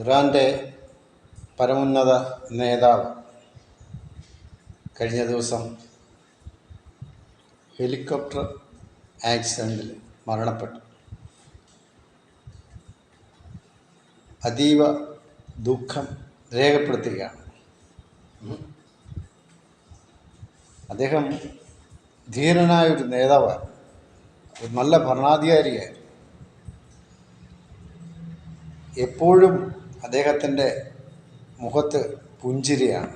ഇറാൻ്റെ പരമോന്നത നേതാവ് കഴിഞ്ഞ ദിവസം ഹെലികോപ്റ്റർ ആക്സിഡൻറ്റിൽ മരണപ്പെട്ടു. അതീവ ദുഃഖം രേഖപ്പെടുത്തുകയാണ്. അദ്ദേഹം ധീരനായൊരു നേതാവായിരുന്നു, ഒരു നല്ല ഭരണാധികാരിയായിരുന്നു. എപ്പോഴും അദ്ദേഹത്തിൻ്റെ മുഖത്ത് പുഞ്ചിരിയാണ്.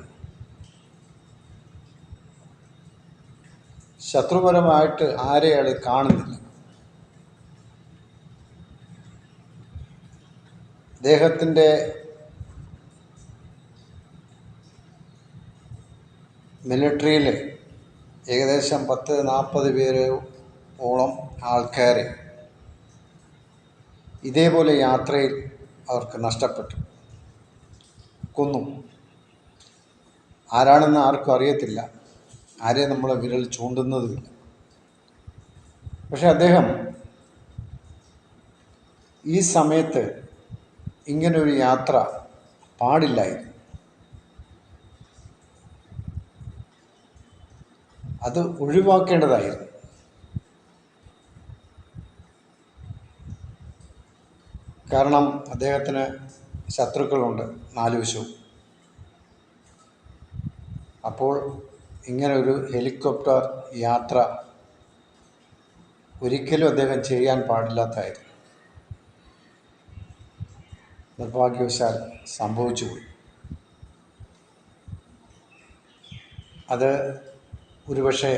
ശത്രുപരമായിട്ട് ആരെ അയാൾ കാണുന്നില്ല. അദ്ദേഹത്തിൻ്റെ മിലിട്ടറിയിൽ ഏകദേശം 10-40 പേരോളം ആൾക്കാർ ഇതേപോലെ യാത്രയിൽ അവർക്ക് നഷ്ടപ്പെട്ടു, കൊന്നു. ആരാണെന്ന് ആർക്കും അറിയത്തില്ല, ആരെ നമ്മളെ വിരൽ ചൂണ്ടുന്നതുമില്ല. പക്ഷെ അദ്ദേഹം ഈ സമയത്ത് ഇങ്ങനൊരു യാത്ര പാടില്ലായിരുന്നു. അത് ഒഴിവാക്കേണ്ടതായിരുന്നു. കാരണം അദ്ദേഹത്തിന് ശത്രുക്കളുണ്ട് 4 വശവും. അപ്പോൾ ഇങ്ങനൊരു ഹെലികോപ്റ്റർ യാത്ര ഒരിക്കലും അദ്ദേഹം ചെയ്യാൻ പാടില്ലാത്തായിരുന്നു. നിർഭാഗ്യവശാൽ സംഭവിച്ചുപോയി. അത് ഒരുപക്ഷെ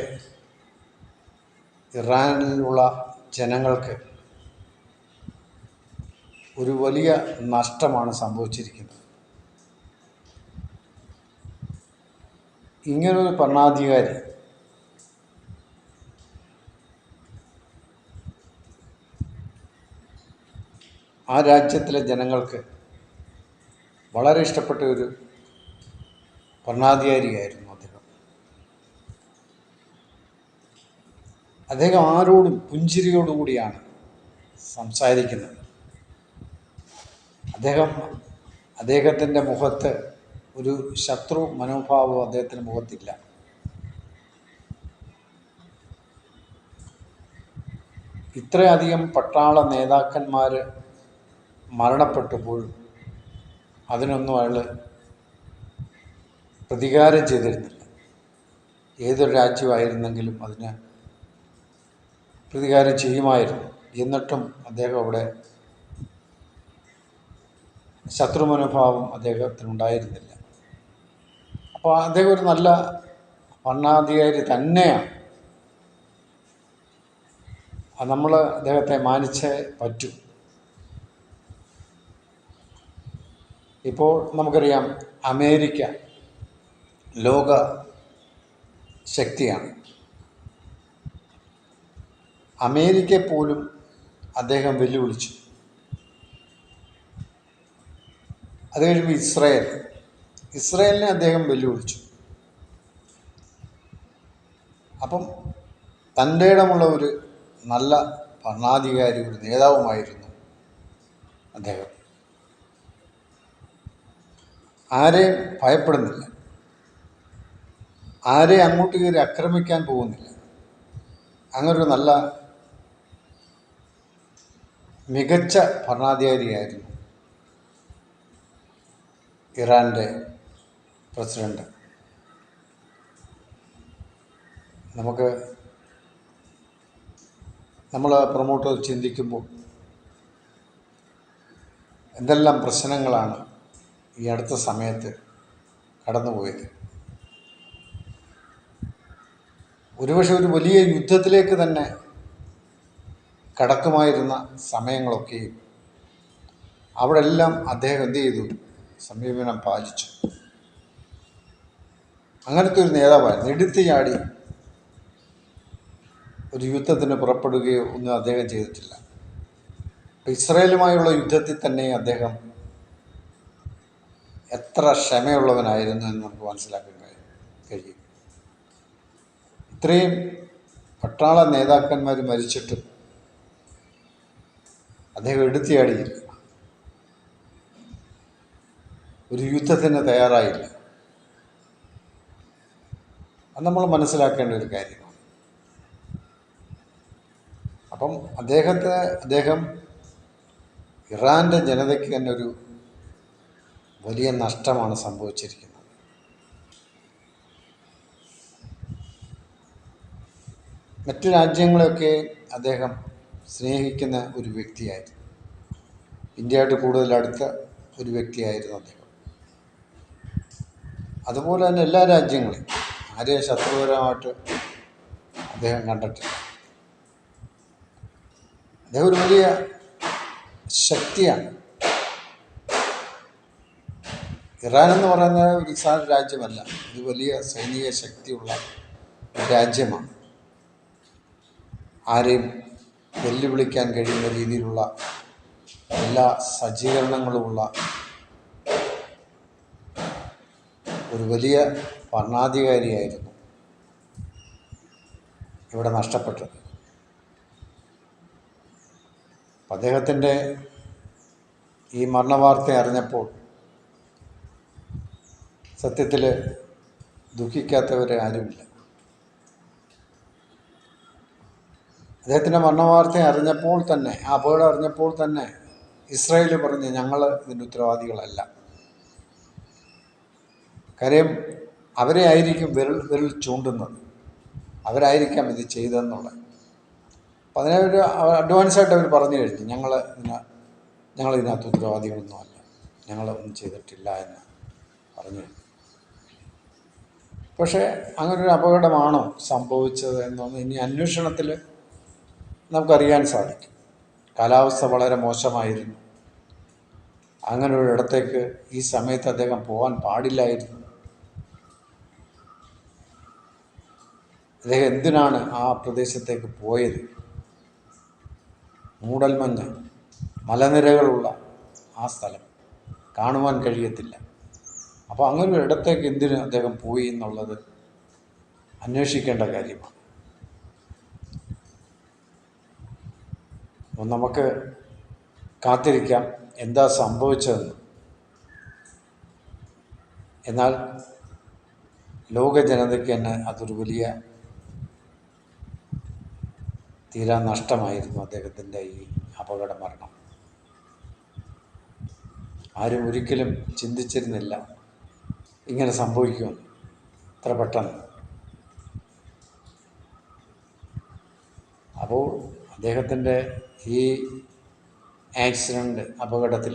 ഇറാനിലുള്ള ജനങ്ങൾക്ക് ഒരു വലിയ നഷ്ടമാണ് സംഭവിച്ചിരിക്കുന്നത്. ഇങ്ങനൊരു ഭരണാധികാരി ആ രാജ്യത്തിലെ ജനങ്ങൾക്ക് വളരെ ഇഷ്ടപ്പെട്ട ഒരു ഭരണാധികാരിയായിരുന്നു അദ്ദേഹം ആരോടും പുഞ്ചിരിയോടുകൂടിയാണ് സംസാരിക്കുന്നത്. അദ്ദേഹത്തിൻ്റെ മുഖത്ത് ഒരു ശത്രു മനോഭാവം അദ്ദേഹത്തിൻ്റെ മുഖത്തില്ല. ഇത്രയധികം പട്ടാള നേതാക്കന്മാർ മരണപ്പെട്ടപ്പോഴും അതിനൊന്നും അയാൾ പ്രതികാരം ചെയ്തിരുന്നില്ല. ഏതൊരു രാജ്യമായിരുന്നെങ്കിലും അതിന് പ്രതികാരം ചെയ്യുമായിരുന്നു. എന്നിട്ടും അദ്ദേഹം അവിടെ ശത്രു മനോഭാവം അദ്ദേഹത്തിനുണ്ടായിരുന്നില്ല. അപ്പോൾ അദ്ദേഹം ഒരു നല്ല ഭരണാധികാരി തന്നെയാണ്. നമ്മൾ അദ്ദേഹത്തെ മാനിച്ചേ പറ്റൂ. ഇപ്പോൾ നമുക്കറിയാം, അമേരിക്ക ലോക ശക്തിയാണ്. അമേരിക്കയെ പോലും അദ്ദേഹം വെല്ലുവിളിച്ചു. അത് കഴിയുമ്പോൾ ഇസ്രായേലിനെ അദ്ദേഹം വെല്ലുവിളിച്ചു. അപ്പം തൻ്റെ ഇടമുള്ള ഒരു നല്ല ഭരണാധികാരി, ഒരു നേതാവുമായിരുന്നു അദ്ദേഹം. ആരെയും ഭയപ്പെടുന്നില്ല, ആരെയും അങ്ങോട്ട് കയറി ആക്രമിക്കാൻ പോകുന്നില്ല. അങ്ങനൊരു നല്ല മികച്ച ഭരണാധികാരിയായിരുന്നു ഇറാൻ്റെ പ്രസിഡന്റ്. നമ്മൾ പ്രൊമോട്ടർ ചിന്തിക്കുമ്പോൾ എന്തെല്ലാം പ്രശ്നങ്ങളാണ് ഈ അടുത്ത സമയത്ത് കടന്നുപോയത്. ഒരുപക്ഷെ ഒരു വലിയ യുദ്ധത്തിലേക്ക് തന്നെ കടക്കുമായിരുന്ന സമയങ്ങളൊക്കെയും അവിടെ എല്ലാം അദ്ദേഹം എന്ത് ചെയ്തു? സമീപനം പാലിച്ചു. അങ്ങനത്തെ ഒരു നേതാവായിരുന്നു. എടുത്തു ചാടി ഒരു യുദ്ധത്തിന് പുറപ്പെടുകയോ ഒന്നും അദ്ദേഹം ചെയ്തിട്ടില്ല. ഇസ്രായേലുമായുള്ള യുദ്ധത്തിൽ തന്നെ അദ്ദേഹം എത്ര ക്ഷമയുള്ളവനായിരുന്നു എന്ന് നമുക്ക് മനസ്സിലാക്കാൻ കഴിയും. ഇത്രയും പട്ടാള നേതാക്കന്മാർ മരിച്ചിട്ടും അദ്ദേഹം എടുത്തിയാടിയില്ല. ഒരു യുദ്ധത്തിന് തയ്യാറായില്ല. അത് നമ്മൾ മനസ്സിലാക്കേണ്ട ഒരു കാര്യമാണ്. അപ്പം അദ്ദേഹം ഇറാൻ്റെ ജനതയ്ക്ക് തന്നെ ഒരു വലിയ നഷ്ടമാണ് സംഭവിച്ചിരിക്കുന്നത്. മറ്റു രാജ്യങ്ങളെയൊക്കെ അദ്ദേഹം സ്നേഹിക്കുന്ന ഒരു വ്യക്തിയായിരുന്നു. ഇന്ത്യയായിട്ട് കൂടുതൽ അടുത്ത ഒരു വ്യക്തിയായിരുന്നു അദ്ദേഹം. അതുപോലെ തന്നെ എല്ലാ രാജ്യങ്ങളെയും ആരെയും ശത്രുപരമായിട്ട് അദ്ദേഹം കണ്ടിട്ടില്ല. അദ്ദേഹം ഒരു വലിയ ശക്തിയാണ്. ഇറാൻ എന്ന് പറയുന്നത് ഒരു നിസ്സാര രാജ്യമല്ല, ഇത് വലിയ സൈനിക ശക്തിയുള്ള ഒരു രാജ്യമാണ്. ആരെയും വെല്ലുവിളിക്കാൻ കഴിയുന്ന രീതിയിലുള്ള എല്ലാ സജ്ജീകരണങ്ങളുമുള്ള ഒരു വലിയ ഭരണാധികാരിയായിരുന്നു ഇവിടെ നഷ്ടപ്പെട്ടത്. അദ്ദേഹത്തിൻ്റെ ഈ മരണവാർത്ത അറിഞ്ഞപ്പോൾ സത്യത്തിൽ ദുഃഖിക്കാത്തവരെ ആരുമില്ല. അദ്ദേഹത്തിൻ്റെ മരണവാർത്ത അറിഞ്ഞപ്പോൾ തന്നെ, ആ അപകടം അറിഞ്ഞപ്പോൾ തന്നെ ഇസ്രായേൽ പറഞ്ഞ് ഞങ്ങൾ ഇതിൻ്റെ ഉത്തരവാദികളല്ല. കാര്യം അവരെ ആയിരിക്കും വിരൽ ചൂണ്ടുന്നത്, അവരായിരിക്കാം ഇത് ചെയ്തതെന്നുള്ളത്. അപ്പം അതിനൊരു അഡ്വാൻസായിട്ട് അവർ പറഞ്ഞു കഴിഞ്ഞു, ഞങ്ങളിതിനകത്ത് ഉത്തരവാദികളൊന്നുമല്ല, ഞങ്ങളൊന്നും ചെയ്തിട്ടില്ല എന്ന് പറഞ്ഞു. പക്ഷേ അങ്ങനൊരു അപകടമാണോ സംഭവിച്ചത് എന്നൊന്ന് ഇനി അന്വേഷണത്തിൽ നമുക്കറിയാൻ സാധിക്കും. കാലാവസ്ഥ വളരെ മോശമായിരുന്നു. അങ്ങനെ ഒരു ഇടത്തേക്ക് ഈ സമയത്ത് അദ്ദേഹം പോകാൻ പാടില്ലായിരുന്നു. അദ്ദേഹം എന്തിനാണ് ആ പ്രദേശത്തേക്ക് പോയത്? മൂടൽമഞ്ഞ്, മലനിരകളുള്ള ആ സ്ഥലം കാണുവാൻ കഴിയത്തില്ല. അപ്പോൾ അങ്ങനൊരു ഇടത്തേക്ക് എന്തിന് അദ്ദേഹം പോയി എന്നുള്ളത് അന്വേഷിക്കേണ്ട കാര്യമാണ്. അപ്പം നമുക്ക് കാത്തിരിക്കാം എന്താ സംഭവിച്ചതെന്ന്. എന്നാൽ ലോക ജനതയ്ക്ക് തന്നെ അതൊരു വലിയ തീരാ നഷ്ടമായിരുന്നു അദ്ദേഹത്തിൻ്റെ ഈ അപകട മരണം. ആരും ഒരിക്കലും ചിന്തിച്ചിരുന്നില്ല ഇങ്ങനെ സംഭവിക്കുമെന്ന് ഇത്ര പെട്ടെന്ന്. അപ്പോൾ അദ്ദേഹത്തിൻ്റെ ഈ ആക്സിഡൻ്റ്, അപകടത്തിൽ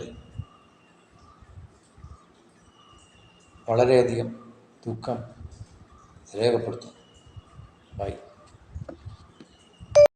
വളരെയധികം ദുഃഖം രേഖപ്പെടുത്തുന്നു. ബൈ.